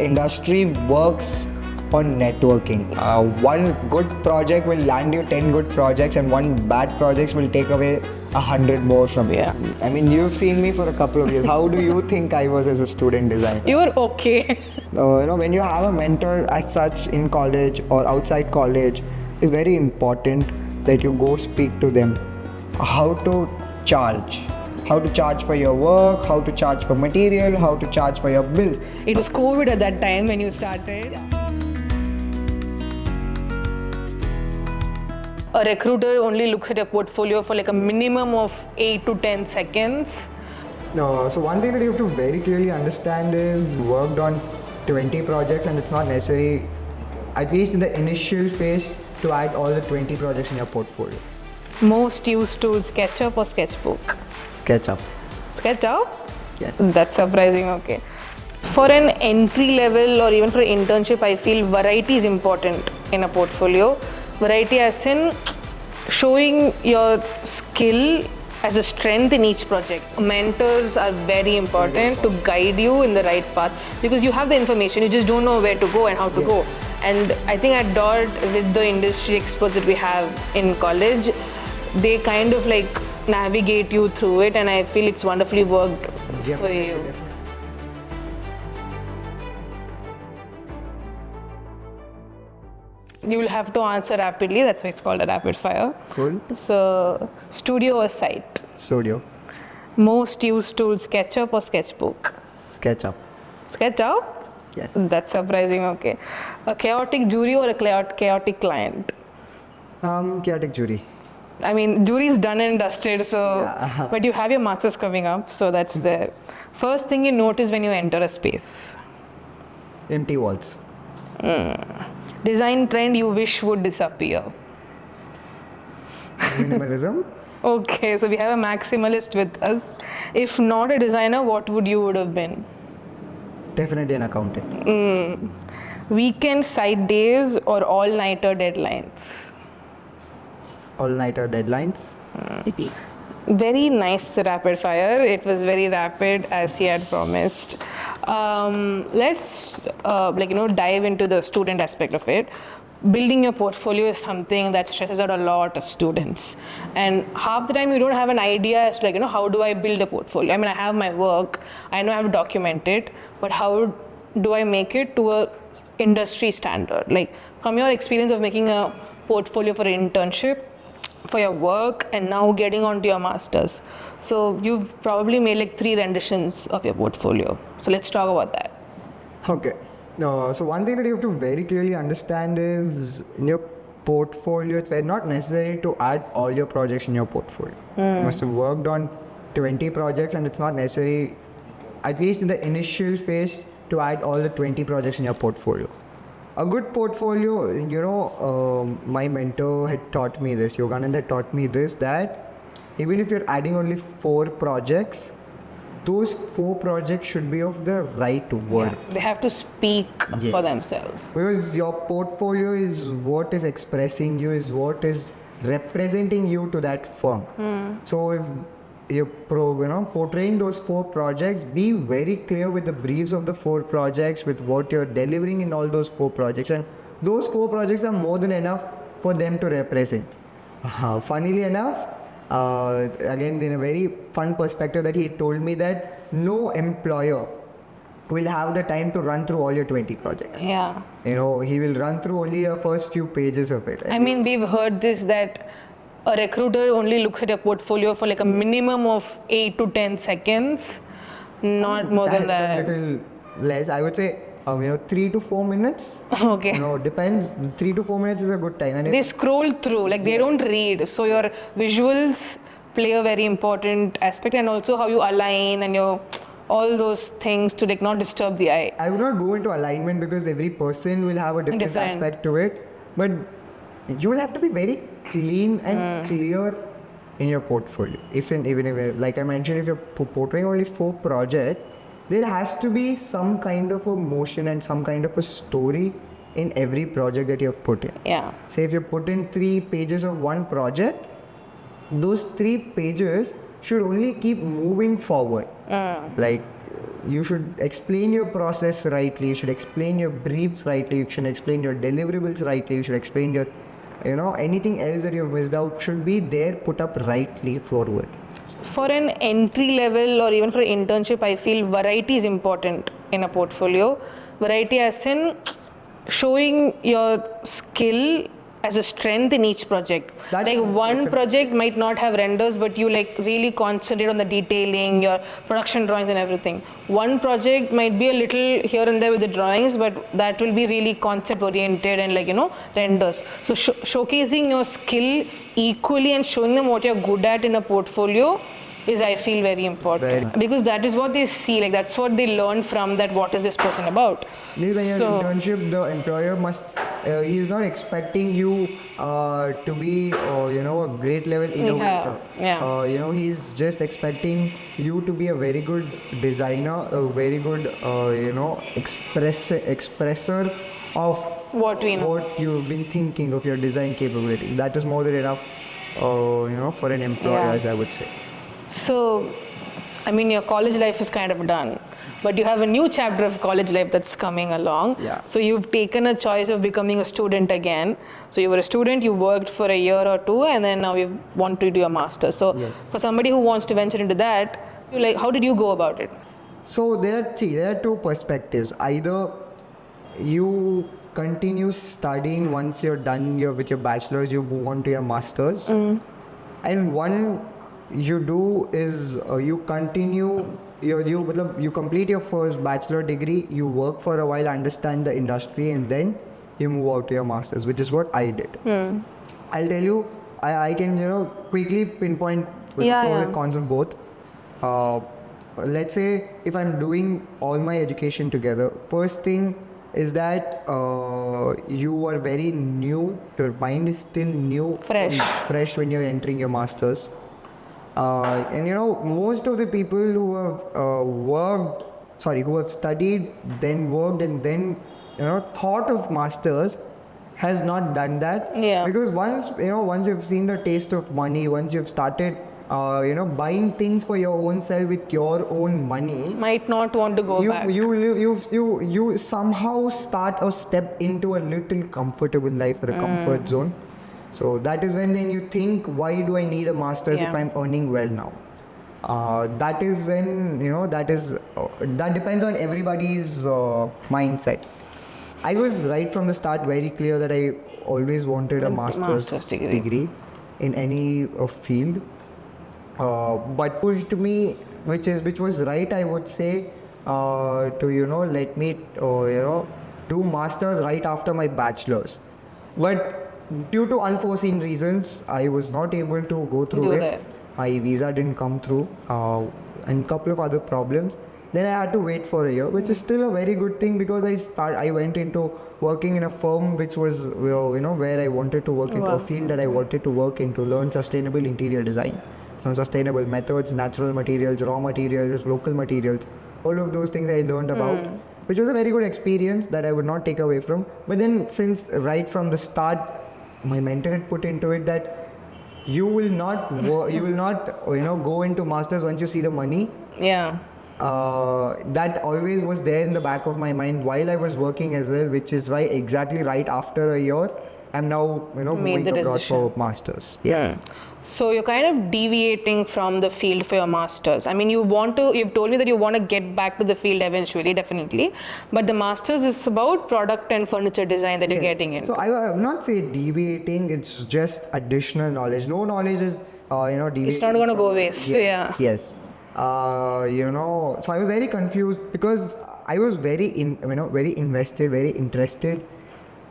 industry works on networking. One good project will land you 10 good projects, and one bad project will take away 100 more from you. I mean, you've seen me for a couple of years. How do you think I was as a student designer? You were okay. When you have a mentor as such in college or outside college, it's very important that you go speak to them. How to charge for your work, how to charge for material, how to charge for your bills. It was COVID at that time when you started. A recruiter only looks at your portfolio for like a minimum of 8 to 10 seconds. No, so one thing that you have to very clearly understand is worked on 20 projects, and it's not necessary, at least in the initial phase, to add all the 20 projects in your portfolio. Most used tools, SketchUp or Sketchbook? SketchUp. SketchUp? Yeah. That's surprising, okay. For an entry level or even for an internship, I feel variety is important in a portfolio. Variety as in showing your skill as a strength in each project. Mentors are very important to guide you in the right path, because you have the information, you just don't know where to go and how to go. And I think at DOT, with the industry experts that we have in college, they kind of like navigate you through it, and I feel it's wonderfully worked for you. You will have to answer rapidly, that's why it's called a rapid fire. Cool. So, studio or site? Studio. Most used tool, SketchUp or Sketchbook? SketchUp. SketchUp? Yes. That's surprising, okay. A chaotic jury or a chaotic client? Chaotic jury. I mean, jury's done and dusted, so, Yeah. but you have your masters coming up, so that's there. First thing you notice when you enter a space? Empty walls. Design trend you wish would disappear? Minimalism. Okay, so we have a maximalist with us. If not a designer, what would have been? Definitely an accountant. Weekend side days or all-nighter deadlines? All-nighter deadlines. Very nice rapid fire. It was very rapid as he had promised. Let's dive into the student aspect of it. Building your portfolio is something that stresses out a lot of students, and half the time you don't have an idea as to how do I build a portfolio. I mean, I have my work, I know I have to document it, but how do I make it to a industry standard? Like, from your experience of making a portfolio for an internship, for your work, and now getting onto your masters, so you've probably made like 3 renditions of your portfolio. So let's talk about that. Okay. So one thing that you have to very clearly understand is in your portfolio, it's not necessary to add all your projects in your portfolio. You must have worked on 20 projects, and it's not necessary, at least in the initial phase, to add all the 20 projects in your portfolio. A good portfolio, my mentor had taught me this, Yoganand had taught me this, that even if you're adding only 4 projects, those 4 projects should be of the right word. Yeah, they have to speak for themselves. Because your portfolio is what is expressing you, is what is representing you to that firm. So if you're portraying those 4 projects, be very clear with the briefs of the 4 projects, with what you're delivering in all those 4 projects, and those 4 projects are more than enough for them to represent. Funnily enough, again, in a very fun perspective, that he told me that no employer will have the time to run through all your 20 projects. Yeah. He will run through only your first few pages of it. I mean, we've heard this, that a recruiter only looks at your portfolio for like a minimum of 8 to 10 seconds, not more than that. That's a little less. I would say, 3 to 4 minutes. Okay. Depends. 3 to 4 minutes is a good time. And They scroll through, like they don't read. So your visuals play a very important aspect, and also how you align and all those things to like not disturb the eye. I would not go into alignment, because every person will have a different aspect to it. But you will have to be very clean and clear in your portfolio. Even if, like I mentioned, if you're portraying only 4 projects, there has to be some kind of a motion and some kind of a story in every project that you have put in. Yeah. Say if you put in 3 pages of one project, those 3 pages should only keep moving forward. Like you should explain your process rightly, you should explain your briefs rightly, you should explain your deliverables rightly, you should explain your, anything else that you've missed out should be there, put up rightly forward. For an entry level or even for an internship, I feel variety is important in a portfolio. Variety as in showing your skill as a strength in each project. That's one project might not have renders, but you really concentrate on the detailing, your production drawings and everything. One project might be a little here and there with the drawings, but that will be really concept oriented and renders. So showcasing your skill equally and showing them what you're good at in a portfolio is, I feel, very important. Because that is what they see, that's what they learn from that, what is this person about. Because when you're in internship, the employer must, he's not expecting you to be, a great level innovator. He's just expecting you to be a very good designer, a very good, expresser of what you've been thinking of your design capability. That is more than enough, for an employer, as I would say. So, your college life is kind of done, but you have a new chapter of college life that's coming along. Yeah. So you've taken a choice of becoming a student again. So you were a student, you worked for a year or two, and then now you want to do a master's. So for somebody who wants to venture into that, how did you go about it? So there are two perspectives. Either you continue studying once you're done with your bachelor's, you move on to your master's, and one you do is you continue you complete your first bachelor degree, you work for a while, understand the industry, and then you move out to your master's, which is what I did. I'll tell you, I can quickly pinpoint pros and cons of both. Let's say if I'm doing all my education together, first thing is that you are very new, your mind is still new, fresh when you're entering your master's. And most of the people who have who have studied, then worked, and then thought of masters has not done that. Because once you've seen the taste of money, once you've started buying things for your own self with your own money, might not want to go back. You somehow start or step into a little comfortable life or a comfort zone. So that is when then you think, why do I need a master's if I'm earning well now? That is when, that depends on everybody's mindset. I was right from the start very clear that I always wanted a master's degree in any field. But pushed me, which was right, I would say, to, let me, do master's right after my bachelor's. But due to unforeseen reasons, I was not able to go through it. My visa didn't come through, and a couple of other problems. Then I had to wait for a year, which is still a very good thing, because I went into working in a firm which was, where I wanted to work into a field that I wanted to work into, learn sustainable interior design, sustainable methods, natural materials, raw materials, local materials. All of those things I learned about, which was a very good experience that I would not take away from. But then, since right from the start, my mentor had put into it that you will not go into masters once you see the money. That always was there in the back of my mind while I was working as well, which is why exactly right after a year I'm now moving abroad for masters. So you're kind of deviating from the field for your masters. You've told me that you want to get back to the field eventually, definitely. But the masters is about product and furniture design that you're getting in. So I will not say deviating, it's just additional knowledge. No knowledge is, deviating. It's not going to go waste. Yes. So I was very confused because I was very invested, very interested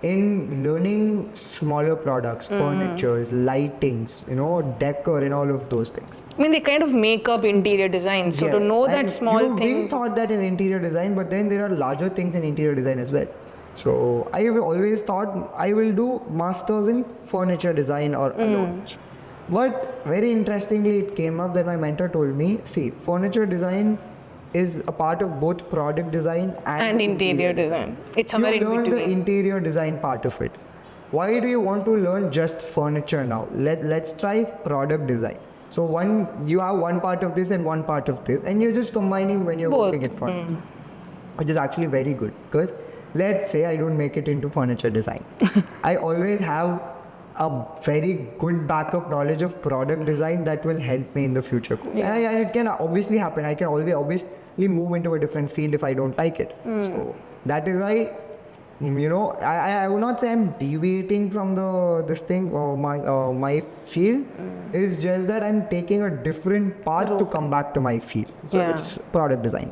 in learning smaller products, furnitures, lightings, decor and all of those things. They kind of make up interior design. So to know that small things. You've been taught that in interior design, but then there are larger things in interior design as well. So I have always thought I will do masters in furniture design or alone. But very interestingly, it came up that my mentor told me, see, furniture design is a part of both product design and interior design. It's somewhere in between. You learn the interior design part of it. Why do you want to learn just furniture now? Let's try product design. So you have one part of this and one part of this, and you're just combining when you're Both. working it for, which is actually very good. Because let's say I don't make it into furniture design, I always have a very good backup knowledge of product design that will help me in the future. Yeah. And it can obviously happen. I can always obviously move into a different field if I don't like it. So that is why, you know, I would not say I'm deviating from this thing or my field. It's just that I'm taking a different path to come back to my field. So Yeah. it's product design.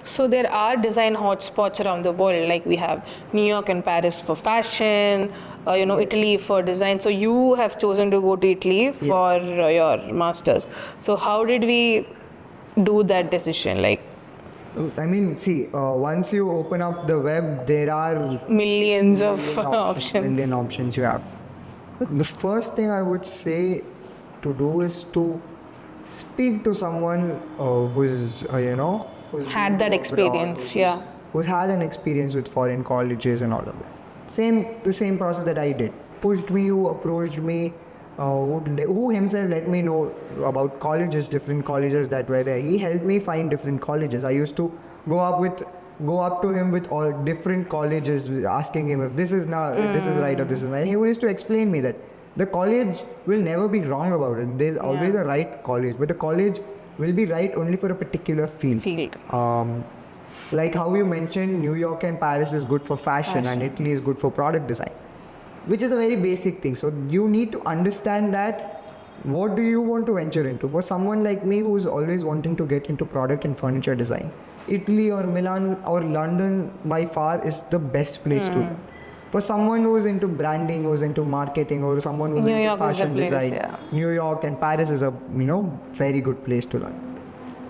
So there are design hotspots around the world, like we have New York and Paris for fashion, you know, Italy for design. So you have chosen to go to Italy for your masters. So how did we do that decision? Like I mean, see, once you open up the web, there are millions of million options. options you have. The first thing I would say to do is to speak to someone who's who's Had been that to abroad, experience, yeah. who's had an experience with foreign colleges and all of that. The same process that I did. Pushed me, who approached me, who himself let me know about colleges, different colleges that were there. He helped me find different colleges. I used to go up to him with all different colleges, asking him if this is right or this is right. He used to explain me that the college will never be wrong about it. There's always a right college, but the college will be right only for a particular field. Like how you mentioned, New York and Paris is good for fashion. And Italy is good for product design, which is a very basic thing. So you need to understand that what do you want to venture into. For someone like me who's always wanting to get into product and furniture design, Italy or Milan or London by far is the best place to learn. For someone who's into branding, who's into marketing, or someone who's New into York is the fashion place, design, yeah. New York and Paris is a very good place to learn.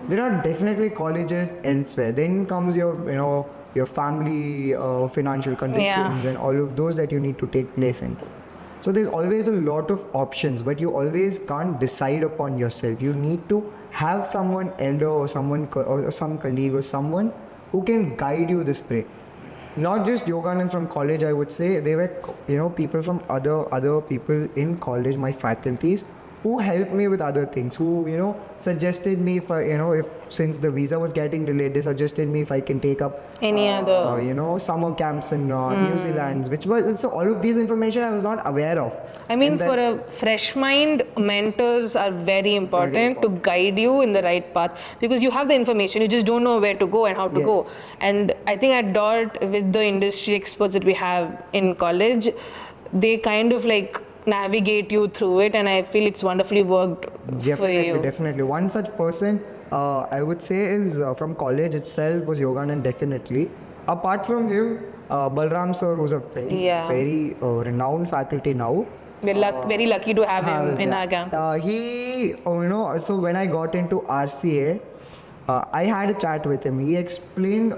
There are definitely colleges elsewhere. Then comes your family financial conditions and all of those that you need to take place into. So there's always a lot of options, but you always can't decide upon yourself. You need to have someone elder or someone or some colleague or someone who can guide you this way. Not just Yoganand from college, I would say. They were people from other people in college, my faculties, who helped me with other things, who suggested me if since the visa was getting delayed, they suggested me if I can take up Any other summer camps in New Zealand, which was so all of these information I was not aware of. I mean, for a fresh mind, mentors are very important to guide you in the right path, because you have the information, you just don't know where to go and how to go. And I think at DOT, with the industry experts that we have in college, they kind of like navigate you through it, and I feel it's wonderfully worked for you. Definitely. One such person I would say is from college itself was Yoganand, definitely. Apart from him, Balram sir, who's a very renowned faculty now. We're very lucky to have him in our campus. So when I got into RCA, I had a chat with him. He explained,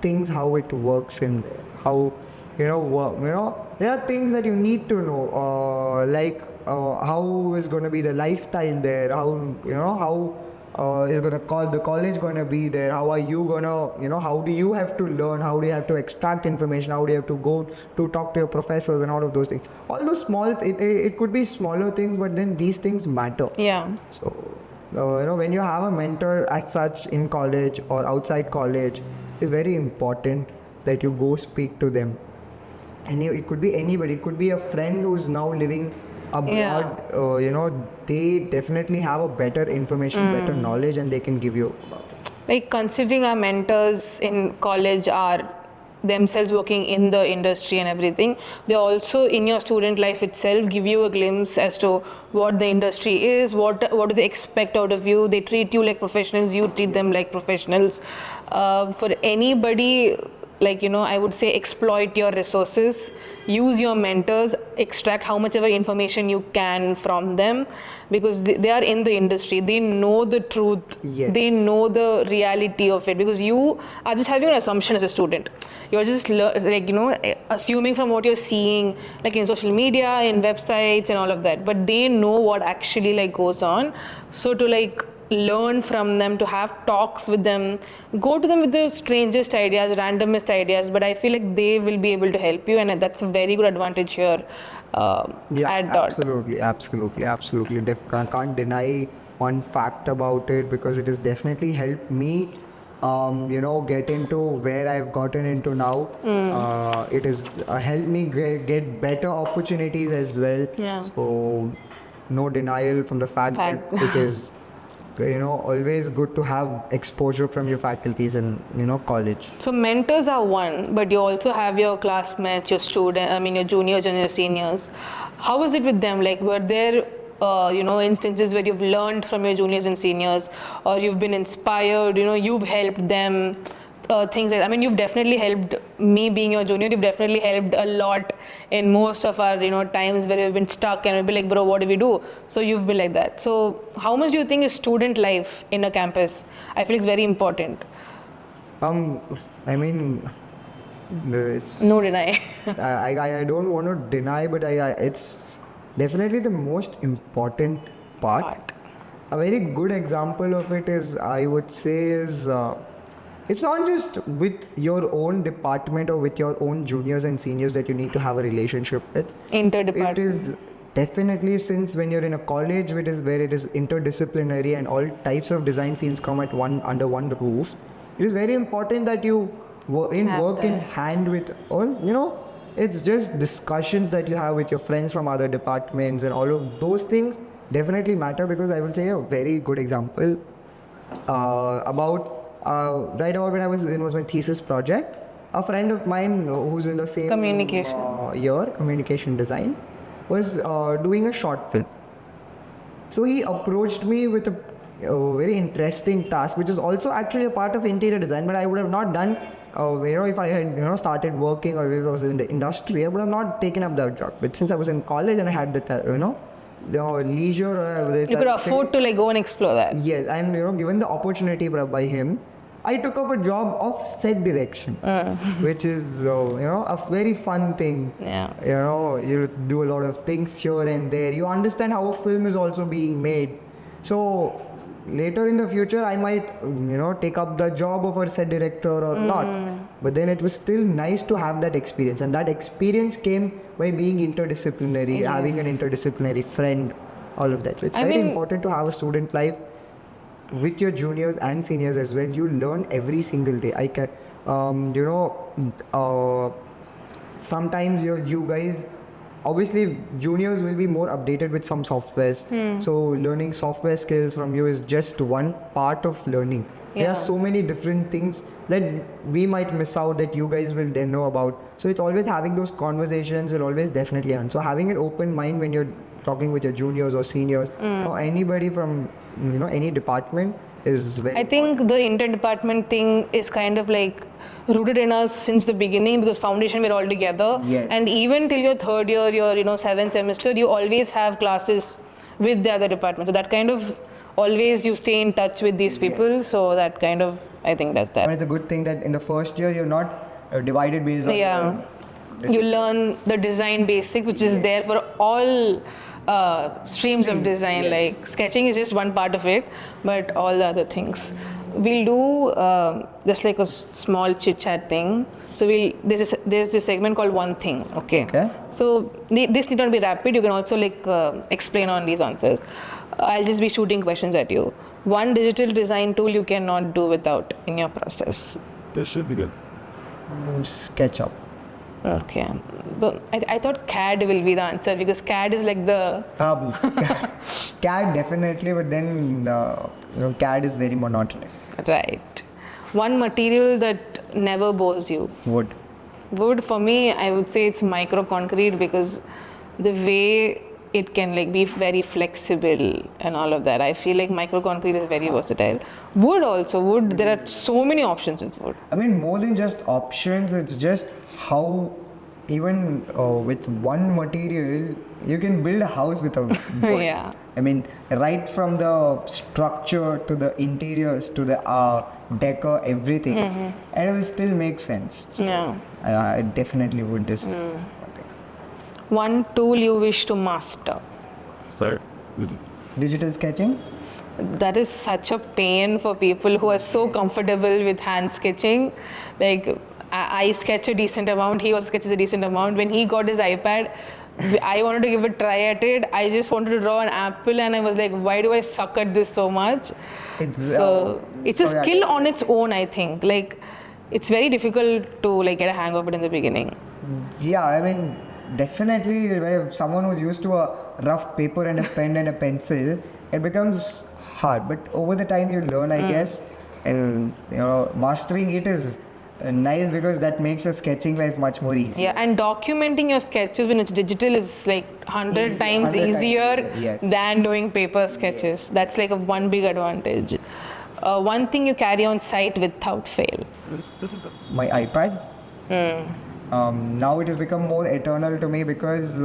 things, how it works in there, how there are things that you need to know, like how is going to be the lifestyle there, how is going to call the college going to be there, how are you going to, how do you have to learn, how do you have to extract information, how do you have to go to talk to your professors and all of those things. All those small, it could be smaller things, but then these things matter. Yeah. So, when you have a mentor as such in college or outside college, it's very important that you go speak to them. And it could be anybody. It could be a friend who's now living abroad. They definitely have a better information, better knowledge, and they can give you about it. Like, considering our mentors in college are themselves working in the industry and everything, they also in your student life itself give you a glimpse as to what the industry is, what do they expect out of you. They treat you like professionals, you treat them like professionals. For anybody, I would say exploit your resources, use your mentors, extract how much ever information you can from them, because they are in the industry, they know the truth, they know the reality of it, because you are just having an assumption as a student. You're just assuming from what you're seeing, like in social media, in websites and all of that, but they know what actually goes on. So to learn from them, to have talks with them, go to them with the strangest ideas, randomest ideas, but I feel like they will be able to help you, and that's a very good advantage here at Dot. Absolutely. Can't deny one fact about it, because it has definitely helped me, get into where I've gotten into now. It has helped me get better opportunities as well. Yeah. So, no denial from the fact that it is, always good to have exposure from your faculties in, college. So mentors are one, but you also have your classmates, your your juniors and your seniors. How was it with them? Like, were there, instances where you've learned from your juniors and seniors, or you've been inspired, you've helped them, things like that? I mean, you've definitely helped me being your junior. You've definitely helped a lot in most of our, times where we've been stuck and we'll be like, bro, what do we do? So you've been like that. So how much do you think is student life in a campus? I feel it's very important. I mean, it's No deny. I don't want to deny, but it's definitely the most important part. A very good example of it is, I would say, is it's not just with your own department or with your own juniors and seniors that you need to have a relationship with. Interdepartment. It is definitely, since when you're in a college, which is where it is interdisciplinary and all types of design fields come at under one roof, it is very important that you work in hand with all, it's just discussions that you have with your friends from other departments, and all of those things definitely matter. Because I will say a very good example about right about when it was my thesis project. A friend of mine who's in the same communication design, was doing a short film. So he approached me with a very interesting task, which is also actually a part of interior design, but I would have not done, if I had, started working, or if I was in the industry, I would have not taken up that job. But since I was in college and I had the, leisure, or you could afford to go and explore that. Yes, and given the opportunity by him, I took up a job of set direction, which is, a very fun thing. Yeah. You do a lot of things here and there. You understand how a film is also being made. So later in the future, I might, take up the job of a set director or not. But then it was still nice to have that experience. And that experience came by being interdisciplinary, having an interdisciplinary friend, all of that. So it's very important to have a student life with your juniors and seniors as well. You learn every single day. I can, sometimes you guys, obviously juniors will be more updated with some softwares. So learning software skills from you is just one part of learning. There are so many different things that we might miss out that you guys will then know about. So it's always having those conversations will always definitely help. So having an open mind when you're talking with your juniors or seniors or anybody from any department is very I think the interdepartment thing is kind of rooted in us since the beginning, because foundation we're all together. Yes. And even till your third year, your seventh semester, you always have classes with the other department. So that kind of always you stay in touch with these people. So that kind of, I think that's that. And it's a good thing that in the first year you're not divided based on you learn the design basics, which is there for all streams of design. Like sketching is just one part of it, but all the other things we'll do just a small chit chat thing. So there's this segment called One Thing. Okay. So this need not be rapid. You can also explain on these answers. I'll just be shooting questions at you. One digital design tool you cannot do without in your process. This should be good. SketchUp. Okay, but I thought CAD will be the answer, because CAD is the... CAD definitely, but then CAD is very monotonous. Right. One material that never bores you. Wood. Wood, for me, I would say it's micro concrete, because the way it can be very flexible and all of that. I feel like micro concrete is very versatile. Wood, there are so many options with wood. I mean, more than just options, it's just how even with one material you can build a house with a wood. Yeah. I mean, right from the structure to the interiors to the decor, everything, and it will still make sense. So I definitely would this. One tool you wish to master. Sorry. Digital sketching. That is such a pain for people who are so comfortable with hand sketching. Like, I sketch a decent amount, he also sketches a decent amount. When he got his iPad, I wanted to give a try at it. I just wanted to draw an apple, and I was like, why do I suck at this so much? It's a skill on its own, I think. Like, it's very difficult to like get a hang of it in the beginning. Yeah, I mean, definitely, if someone who's used to a rough paper and a pen and a pencil, it becomes hard. But over the time, you learn, I guess, and mastering it is nice because that makes your sketching life much more easy. Yeah, and documenting your sketches when it's digital is like 100 times easier Yes. than doing paper sketches. That's like one big advantage. One thing you carry on site without fail. My iPad. Now it has become more eternal to me because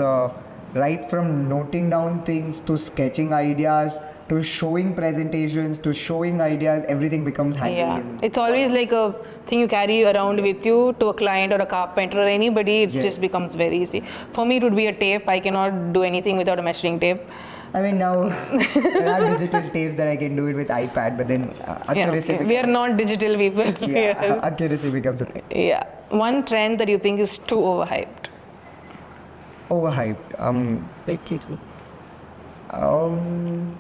right from noting down things to sketching ideas to showing presentations to showing ideas, everything becomes handy. Yeah, it's always like a thing you carry around with you to a client or a carpenter or anybody. It just becomes very easy. For me, it would be a tape. I cannot do anything without a measuring tape. I mean, now there are digital tapes that I can do it with iPad, but then accuracy becomes... We are not digital people. Yeah, accuracy becomes a thing. Yeah. One trend that you think is too overhyped. Overhyped.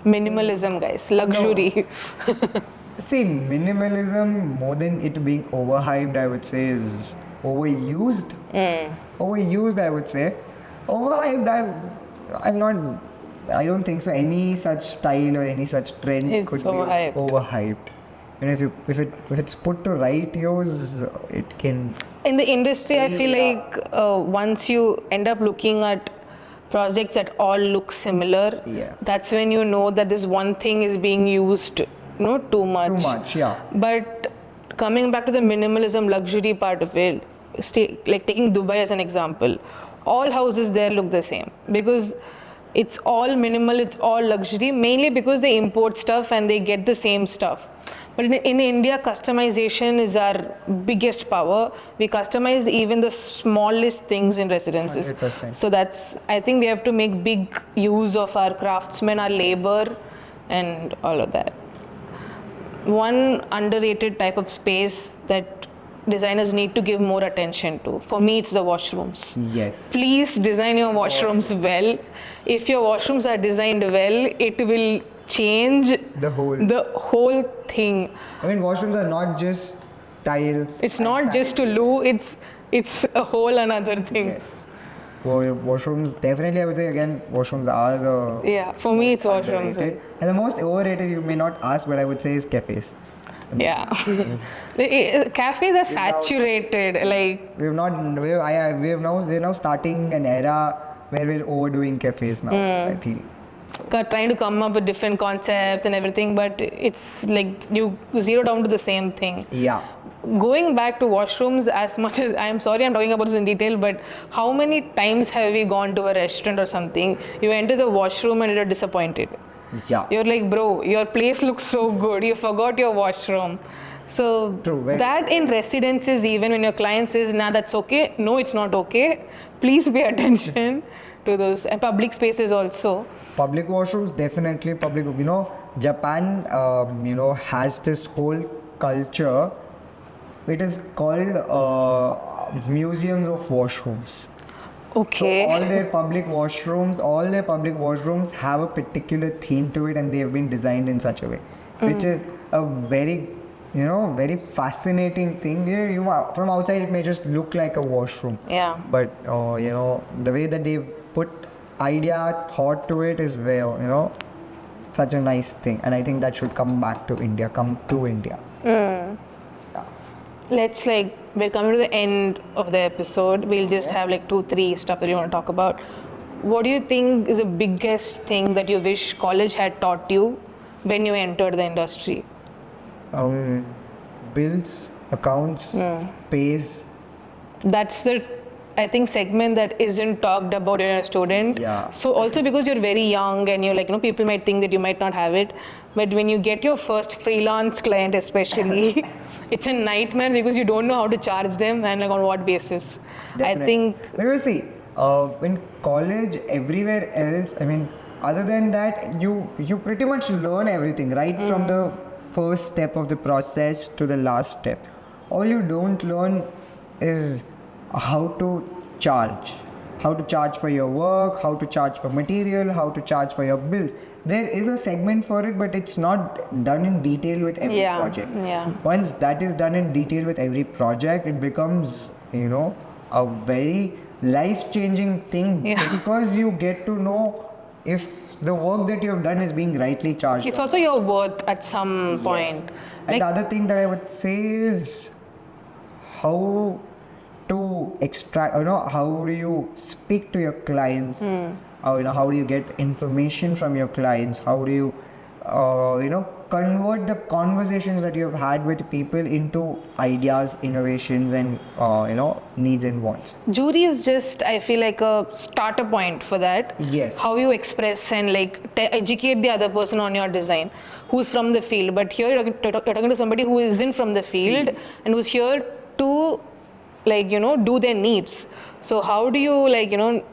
Minimalism, guys. Luxury. See, minimalism, more than it being overhyped, I would say, is overused. Overused, I would say. Overhyped, I don't think so. Any such style or any such trend could be overhyped. And if it's put to right use, it can. In the industry, I feel like once you end up looking at projects that all look similar, that's when you know that this one thing is being used, too much. Too much, yeah. But coming back to the minimalism luxury part of it, like taking Dubai as an example, all houses there look the same because it's all minimal, it's all luxury, mainly because they import stuff and they get the same stuff. But in India, customization is our biggest power. We customize even the smallest things in residences. 100%. So I think we have to make big use of our craftsmen, our labor, and all of that. One underrated type of space that designers need to give more attention to, for me, it's the washrooms. Yes. Please design your washrooms well. If your washrooms are designed well, it will change the whole thing. I mean, washrooms are not just tiles. It's not just to loo, it's a whole another thing. Yes. Washrooms, definitely I would say again, washrooms are the... Yeah, for me it's washrooms. Underrated. And the most overrated, you may not ask, but I would say is cafes. Yeah. Cafes are saturated. Like we're now starting an era where we're overdoing cafes now, I feel. Trying to come up with different concepts and everything, but it's like you zero down to the same thing. Yeah. Going back to washrooms, as much as I'm sorry I'm talking about this in detail, but how many times have we gone to a restaurant or something, you enter the washroom and you're disappointed? Yeah. You're like, bro, your place looks so good, you forgot your washroom. So that in residences, even when your client says, nah, that's okay, no, it's not okay, please pay attention to those. And public spaces also. Public washrooms, definitely public. Japan, has this whole culture. It is called museums of washrooms. Okay. So all their public washrooms have a particular theme to it, and they have been designed in such a way, which is a very, very fascinating thing. From outside it may just look like a washroom. Yeah. But the way that they put thought to it is very, such a nice thing, and I think that should come to India. We're coming to the end of the episode. We'll just have 2-3 stuff that you want to talk about. What do you think is the biggest thing that you wish college had taught you when you entered the industry? Bills, accounts, pays. That's the, I think, segment that isn't talked about in a student. Yeah. So also because you're very young and you're people might think that you might not have it, but when you get your first freelance client especially, it's a nightmare because you don't know how to charge them and on what basis. Definitely. I think... Because see, in college, everywhere else, other than that, you pretty much learn everything right from the first step of the process to the last step. All you don't learn is how to charge. How to charge for your work, how to charge for material, how to charge for your bills. There is a segment for it, but it's not done in detail with every project. Yeah. Once that is done in detail with every project, it becomes, a very life-changing thing because you get to know if the work that you have done is being rightly charged. It's also your worth at some point. And the other thing that I would say is how to extract, how do you speak to your clients? How do you get information from your clients? How do you, convert the conversations that you have had with people into ideas, innovations, and needs and wants. Jury is just, I feel like a starter point for that. Yes. How you express and educate the other person on your design, who's from the field. But here you're talking to somebody who isn't from the field and who's here to do their needs. So how do you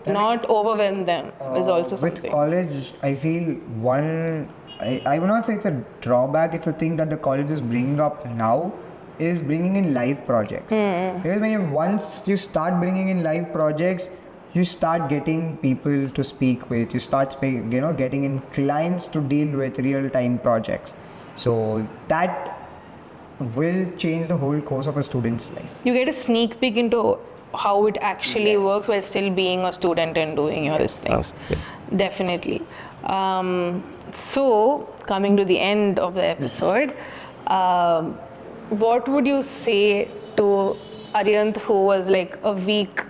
not overwhelm them is also something. With college, I feel I would not say it's a drawback, it's a thing that the college is bringing up now, is bringing in live projects. Because once you start bringing in live projects, you start getting people to speak with, you start getting in clients to deal with real-time projects. So that will change the whole course of a student's life. You get a sneak peek into how it actually works while still being a student and doing all these things. Definitely. So, coming to the end of the episode, what would you say to Arihant, who was like a week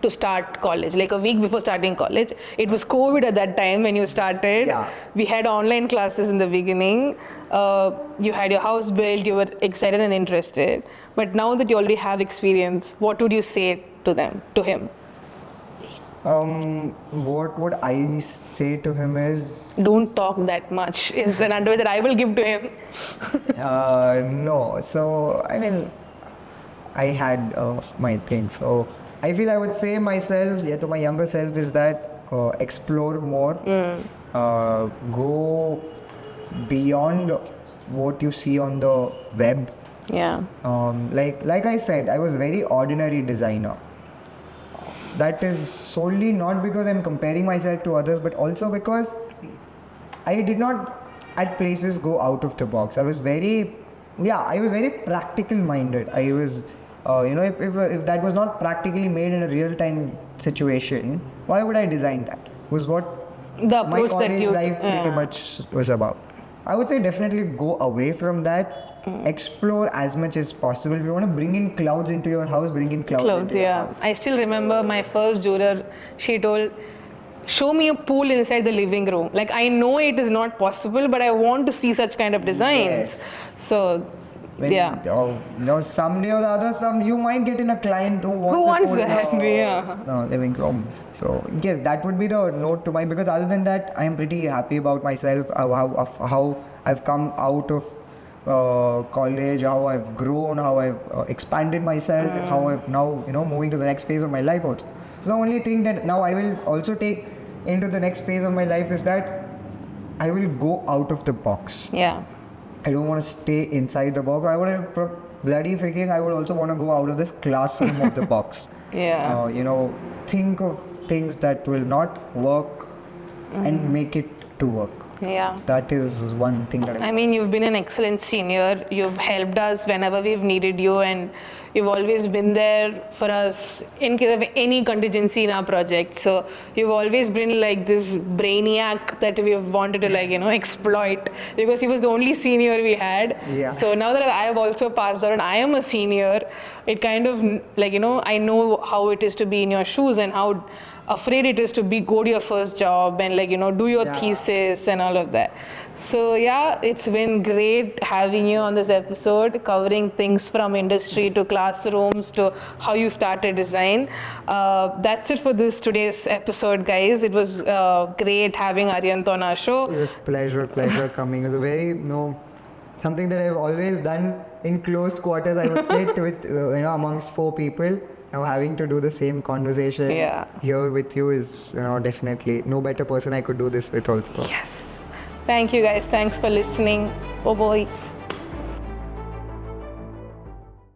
to start college, like a week before starting college? It was COVID at that time when you started. Yeah. We had online classes in the beginning. You had your house built, you were excited and interested. But now that you already have experience, what would you say to him? What would I say to him is... Don't talk that much is an advice that I will give to him. No. So, I had my thing. So, I feel I would say myself, to my younger self, is that explore more. Go beyond what you see on the web. Yeah. Like I said, I was very ordinary designer. That is solely not because I'm comparing myself to others, but also because I did not at places go out of the box. I was very practical minded. I was, if that was not practically made in a real time situation, why would I design that? Was what The my approach college that you life pretty much was about. I would say definitely go away from that. Explore as much as possible. If you want to bring in clouds into your house, bring in clouds into your house. I still remember my first juror, she told, show me a pool inside the living room. Like, I know it is not possible, but I want to see such kind of designs. Yes. So, someday or the other, you might get in a client who wants that? Living room. So yes, that would be the note to because other than that, I am pretty happy about myself, how I've come out of college, how I've grown, how I've expanded myself, how I've now moving to the next phase of my life also. So the only thing that now I will also take into the next phase of my life is that I will go out of the box. Yeah. I don't want to stay inside the box. I would also want to go out of the classroom of the box. Yeah. Think of things that will not work and make it to work. Yeah. That is one thing that I mean, you've been an excellent senior. You've helped us whenever we've needed you, and you've always been there for us in case of any contingency in our project. So you've always been like this brainiac that we've wanted to exploit, because he was the only senior we had. Yeah. So now that I have also passed out and I am a senior, it kind of I know how it is to be in your shoes and how afraid it is to go to your first job and do your thesis and all of that. So it's been great having you on this episode, covering things from industry to classrooms to how you started design. That's it for today's episode, guys. It was great having Arihant on our show. It was pleasure coming. It was a very something that I've always done in closed quarters, I would say, with amongst 4 people. Now having to do the same conversation Yeah. here with you is, definitely no better person I could do this with also. Yes. Thank you guys. Thanks for listening. Oh boy.